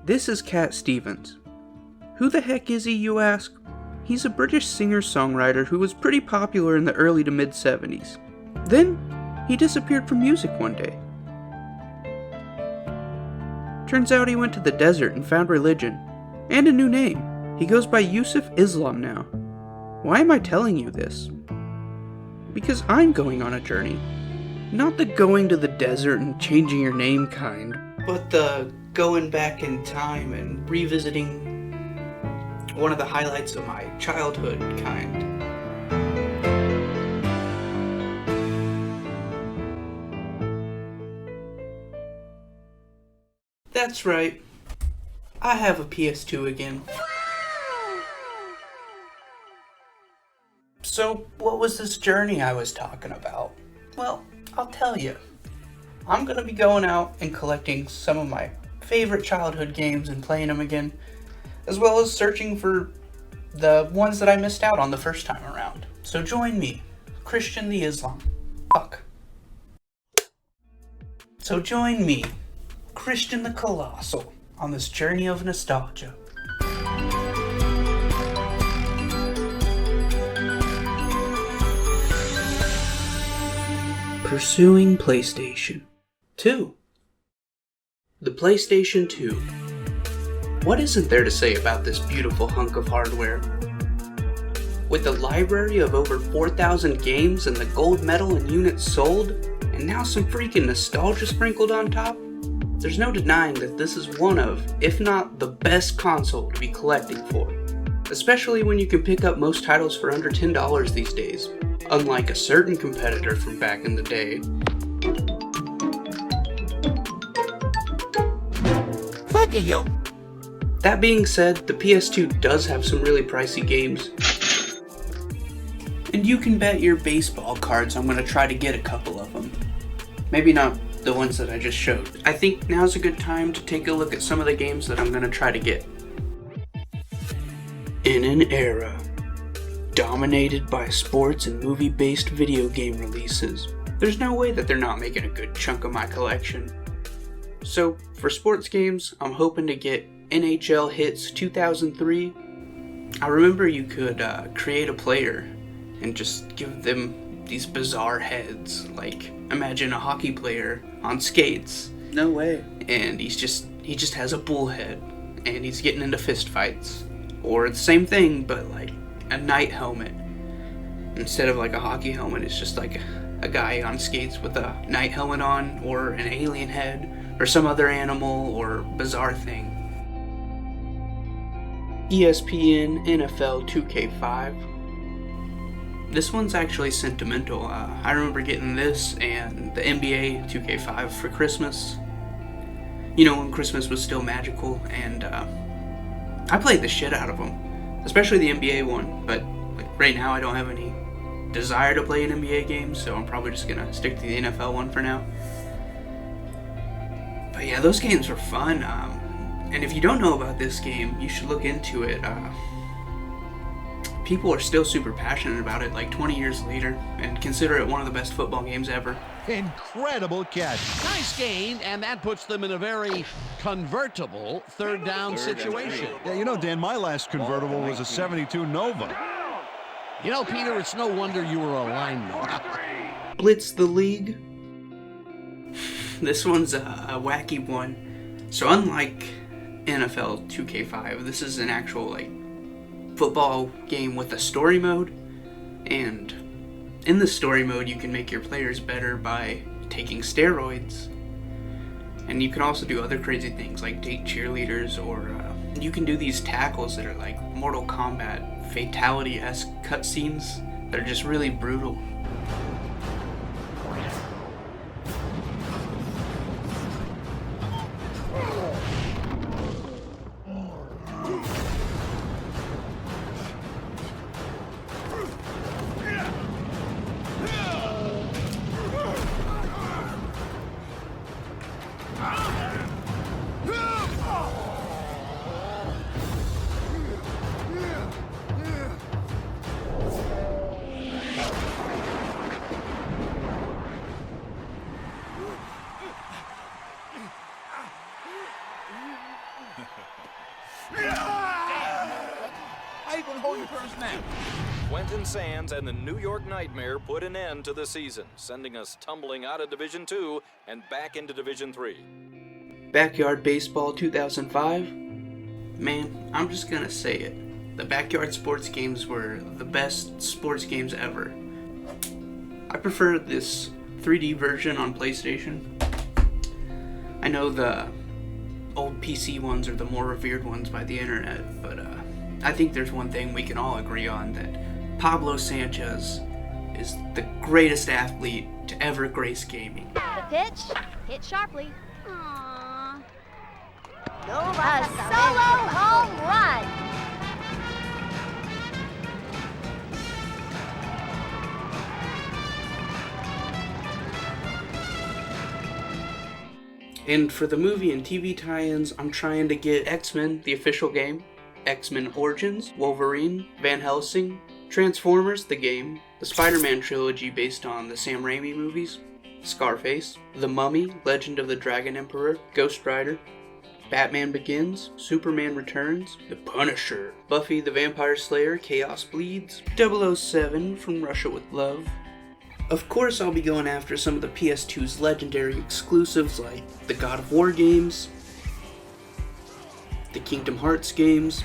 This is Cat Stevens. Who the heck is he, you ask? He's a British singer-songwriter who was pretty popular in the early to mid-70s. Then, he disappeared from music one day. Turns out he went to the desert and found religion, and a new name. He goes by Yusuf Islam now. Why am I telling you this? Because I'm going on a journey. Not the going to the desert and changing your name kind, but the going back in time and revisiting one of the highlights of my childhood kind. That's right. I have a PS2 again. So, what was this journey I was talking about? Well, I'll tell you. I'm gonna be going out and collecting some of my favorite childhood games and playing them again, as well as searching for the ones that I missed out on the first time around. So join me, Christian the Islam. Fuck. So join me, Christian the Colossal, on this journey of nostalgia. Pursuing PlayStation 2. The PlayStation 2. What isn't there to say about this beautiful hunk of hardware? With a library of over 4,000 games and the gold medal in units sold, and now some freaking nostalgia sprinkled on top, there's no denying that this is one of, if not the best console to be collecting for. Especially when you can pick up most titles for under $10 these days, unlike a certain competitor from back in the day. Fuck you! That being said, the PS2 does have some really pricey games. And you can bet your baseball cards I'm gonna try to get a couple of them. Maybe not the ones that I just showed. I think now's a good time to take a look at some of the games that I'm gonna try to get. In an era dominated by sports and movie-based video game releases, there's no way that they're not making a good chunk of my collection. So, for sports games, I'm hoping to get NHL Hits 2003. I remember you could create a player and just give them these bizarre heads. Like, imagine a hockey player on skates. No way. And he just has a bull head, and he's getting into fist fights. Or the same thing, but like a knight helmet. Instead of like a hockey helmet, it's just like a guy on skates with a knight helmet on, or an alien head, or some other animal or bizarre thing. ESPN NFL 2K5. This one's actually sentimental. I remember getting this and the NBA 2K5 for Christmas. You know, when Christmas was still magical, and I played the shit out of them, especially the NBA one, but right now I don't have any desire to play an NBA game, so I'm probably just gonna stick to the NFL one for now. But yeah, those games were fun, and if you don't know about this game, you should look into it. People are still super passionate about it, like 20 years later, and consider it one of the best football games ever. Incredible catch. Nice gain, and that puts them in a very convertible third down situation. Yeah, you know, Dan, my last convertible was a 72 Nova. You know, Peter, it's no wonder you were a lineman. Blitz the League. This one's a wacky one. So unlike NFL 2K5, this is an actual like football game with a story mode, and in the story mode you can make your players better by taking steroids, and you can also do other crazy things like date cheerleaders, or you can do these tackles that are like Mortal Kombat fatality-esque cutscenes. They're just really brutal. How you gonna hold your purse now? Quentin Sands and the New York Nightmare put an end to the season, sending us tumbling out of Division II and back into Division III. Backyard Baseball 2005? Man, I'm just gonna say it. The backyard sports games were the best sports games ever. I prefer this 3D version on PlayStation. I know the old PC ones are the more revered ones by the internet, but I think there's one thing we can all agree on, that Pablo Sanchez is the greatest athlete to ever grace gaming. The pitch, hit sharply. Aww. A solo home run. And for the movie and TV tie-ins, I'm trying to get X-Men, the official game, X-Men Origins, Wolverine, Van Helsing, Transformers, the game, the Spider-Man trilogy based on the Sam Raimi movies, Scarface, The Mummy, Legend of the Dragon Emperor, Ghost Rider, Batman Begins, Superman Returns, The Punisher, Buffy the Vampire Slayer, Chaos Bleeds, 007 From Russia with Love. Of course, I'll be going after some of the PS2's legendary exclusives like the God of War games, the Kingdom Hearts games,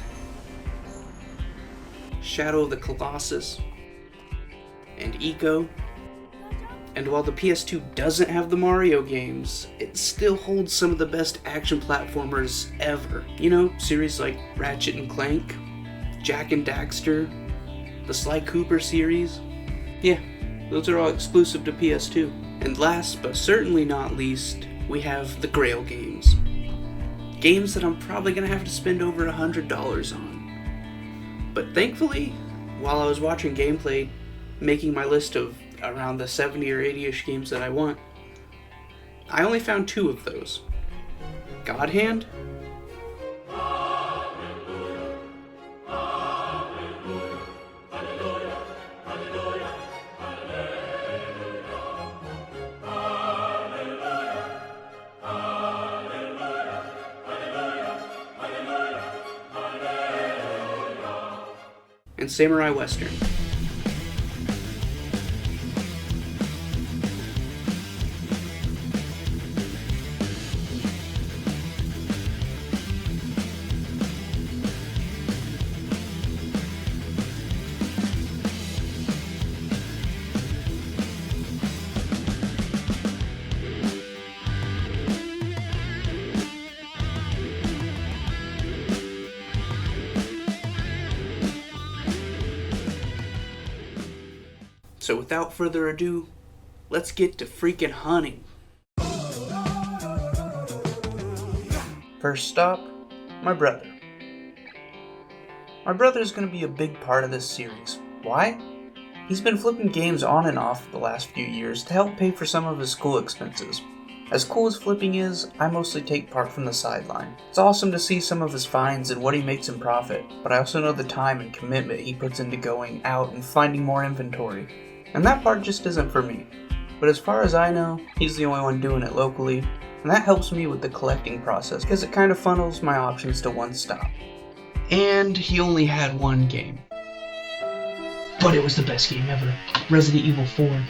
Shadow of the Colossus, and Ico. And while the PS2 doesn't have the Mario games, it still holds some of the best action platformers ever. You know, series like Ratchet and Clank, Jak and Daxter, the Sly Cooper series. Yeah, those are all exclusive to PS2. And last but certainly not least, we have the Grail games. Games that I'm probably gonna have to spend over $100 on. But thankfully, while I was watching gameplay, making my list of around the 70 or 80-ish games that I want, I only found 2 of those. God Hand and Samurai Western. So without further ado, let's get to freaking hunting. First stop, my brother. My brother's gonna be a big part of this series. Why? He's been flipping games on and off the last few years to help pay for some of his school expenses. As cool as flipping is, I mostly take part from the sideline. It's awesome to see some of his finds and what he makes in profit, but I also know the time and commitment he puts into going out and finding more inventory. And that part just isn't for me. But as far as I know, he's the only one doing it locally, and that helps me with the collecting process because it kind of funnels my options to one stop. And he only had one game. But it was the best game ever. Resident Evil 4.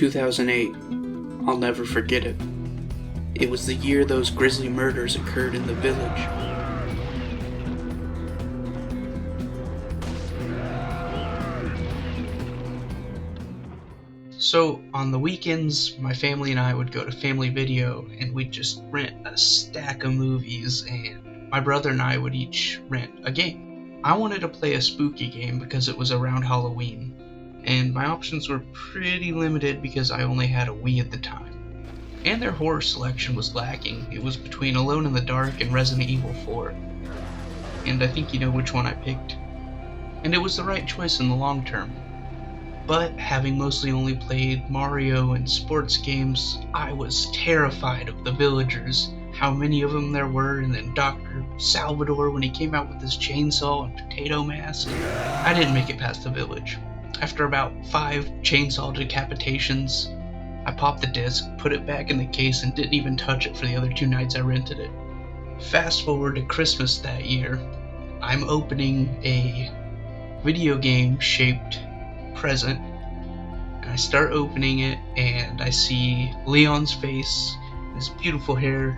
In 2008, I'll never forget it. It was the year those grisly murders occurred in the village. So, on the weekends, my family and I would go to Family Video and we'd just rent a stack of movies, and my brother and I would each rent a game. I wanted to play a spooky game because it was around Halloween, and my options were pretty limited because I only had a Wii at the time. And their horror selection was lacking. It was between Alone in the Dark and Resident Evil 4. And I think you know which one I picked. and it was the right choice in the long term. But having mostly only played Mario and sports games, I was terrified of the villagers, how many of them there were, and then Dr. Salvador when he came out with his chainsaw and potato mask. I didn't make it past the village. After about 5 chainsaw decapitations, I popped the disc, put it back in the case, and didn't even touch it for the other 2 nights I rented it. Fast forward to Christmas that year, I'm opening a video game shaped present, and I start opening it, and I see Leon's face, his beautiful hair,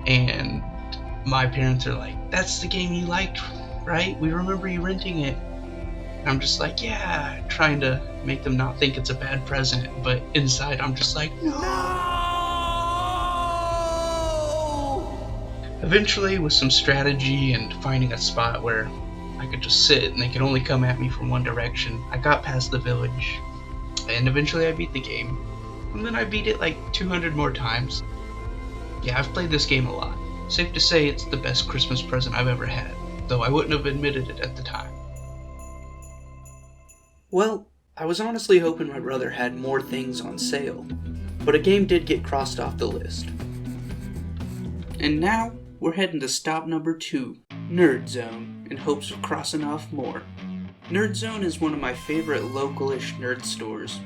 and my parents are like, "That's the game you liked, right? We remember you renting it." And I'm just like, yeah, trying to make them not think it's a bad present, but inside I'm just like, no! Eventually, with some strategy and finding a spot where I could just sit and they could only come at me from one direction, I got past the village, and eventually I beat the game. And then I beat it like 200 more times. Yeah, I've played this game a lot. Safe to say it's the best Christmas present I've ever had, though I wouldn't have admitted it at the time. Well, I was honestly hoping my brother had more things on sale, but a game did get crossed off the list. And now, we're heading to stop number 2, Nerd Zone, in hopes of crossing off more. Nerd Zone is one of my favorite local-ish nerd stores.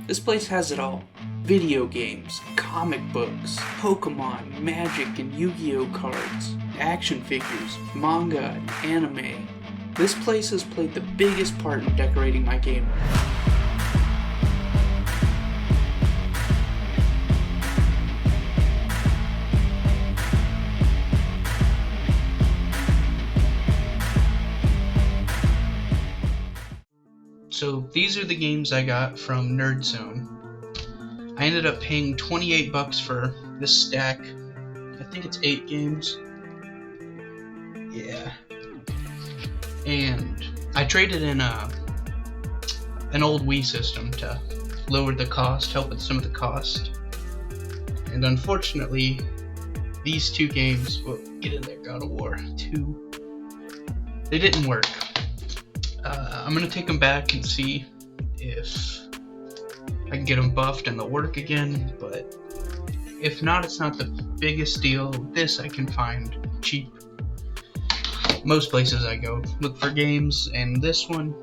This place has it all. Video games, comic books, Pokemon, Magic, and Yu-Gi-Oh cards, action figures, manga, and anime. This place has played the biggest part in decorating my game room. So these are the games I got from Nerd Zone. I ended up paying $28 for this stack. I think it's 8 games. Yeah. And I traded in an old Wii system to lower the cost, help with some of the cost. And unfortunately, these 2 games, well, get in there, God of War 2, they didn't work. I'm gonna take them back and see if I can get them buffed and they'll work again, but if not, it's not the biggest deal. This I can find cheap. Most places I go look for games, and this one,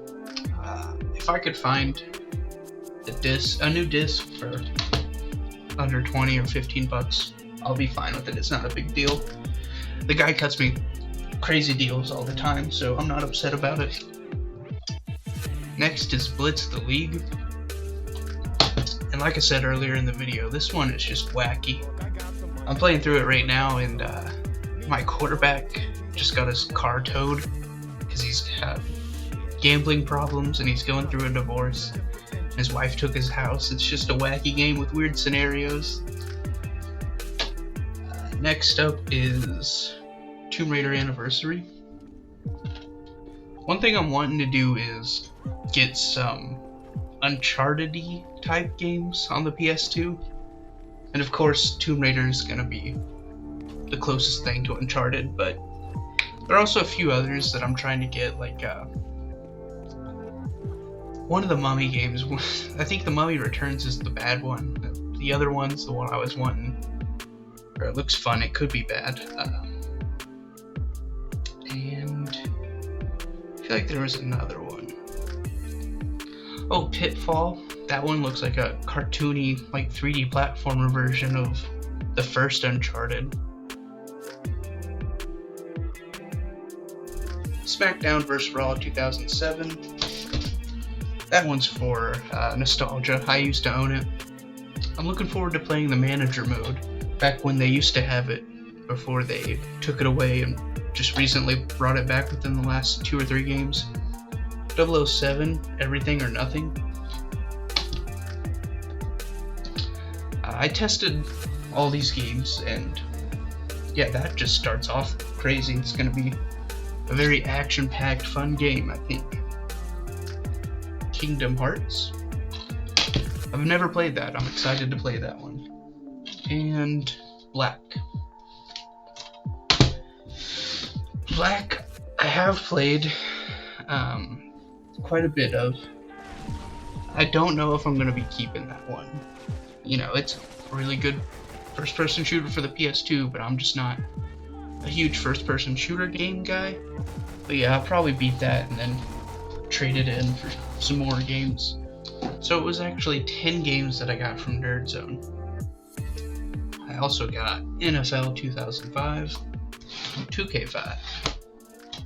if I could find a new disc for under 20 or 15 bucks, I'll be fine with it. It's not a big deal. The guy cuts me crazy deals all the time, so I'm not upset about it. Next is Blitz the League. And like I said earlier in the video, this one is just wacky. I'm playing through it right now, and my quarterback just got his car towed because he's had gambling problems and he's going through a divorce. His wife took his house. It's just a wacky game with weird scenarios. Next up is Tomb Raider Anniversary. One thing I'm wanting to do is get some Uncharted-y type games on the PS2. And of course, Tomb Raider is going to be the closest thing to Uncharted, but there are also a few others that I'm trying to get, like one of the Mummy games. I think the Mummy Returns is the bad one. The other one's the one I was wanting. Or it looks fun, it could be bad. And I feel like there was another one. Oh, Pitfall. That one looks like a cartoony, like 3D platformer version of the first Uncharted. SmackDown vs. Raw 2007. That one's for nostalgia. I used to own it. I'm looking forward to playing the manager mode, back when they used to have it, before they took it away and just recently brought it back within the last 2 or 3 games. 007, Everything or Nothing. I tested all these games, and yeah, that just starts off crazy. It's going to be a very action-packed, fun game, I think. Kingdom Hearts. I've never played that. I'm excited to play that one. And Black. Black, I have played quite a bit of. I don't know if I'm going to be keeping that one. You know, it's a really good first-person shooter for the PS2, but I'm just not a huge first-person shooter game guy. But yeah, I'll probably beat that and then trade it in for some more games. So it was actually 10 games that I got from Nerd Zone. I also got NFL 2005, 2K5,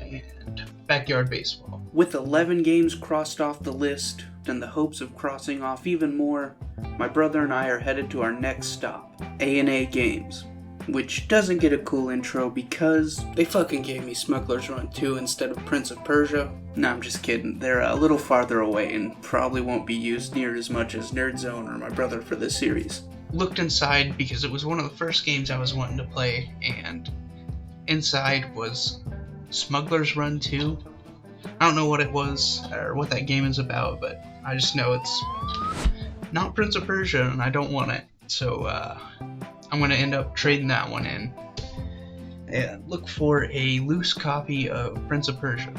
and Backyard Baseball. With 11 games crossed off the list and the hopes of crossing off even more, my brother and I are headed to our next stop, A&A Games, which doesn't get a cool intro because they fucking gave me Smuggler's Run 2 instead of Prince of Persia. No, I'm just kidding. They're a little farther away and probably won't be used near as much as Nerd Zone or my brother for this series. Looked inside because it was one of the first games I was wanting to play, and inside was Smuggler's Run 2. I don't know what it was or what that game is about, but I just know it's not Prince of Persia and I don't want it. So I'm going to end up trading that one in and look for a loose copy of Prince of Persia.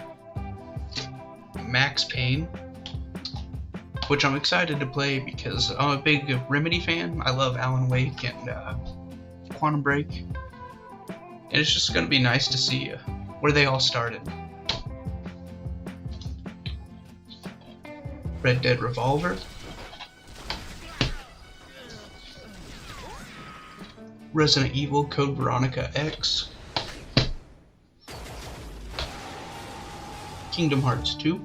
Max Payne, which I'm excited to play because I'm a big Remedy fan. I love Alan Wake and Quantum Break. And it's just going to be nice to see where they all started. Red Dead Revolver. Resident Evil Code Veronica X. Kingdom Hearts 2.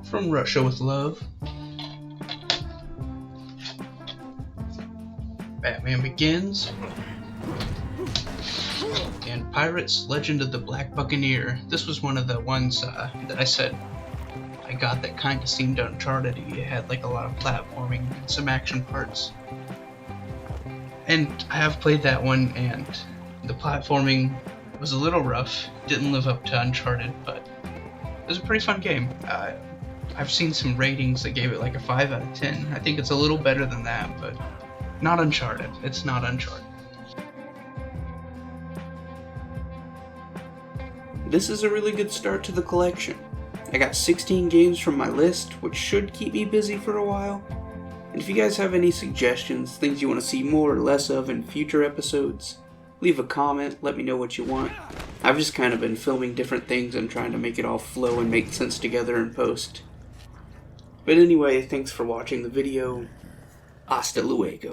From Russia with Love. Batman Begins. And Pirates Legend of the Black Buccaneer. This was one of the ones that I said I got that kind of seemed Uncharted. It had like a lot of platforming and some action parts. And I have played that one, and the platforming was a little rough. Didn't live up to Uncharted, but it was a pretty fun game. I've seen some ratings that gave it like a 5 out of 10. I think it's a little better than that, but not Uncharted. It's not Uncharted. This is a really good start to the collection. I got 16 games from my list, which should keep me busy for a while. And if you guys have any suggestions, things you want to see more or less of in future episodes, leave a comment, let me know what you want. I've just kind of been filming different things and trying to make it all flow and make sense together in post. But anyway, thanks for watching the video. Hasta luego.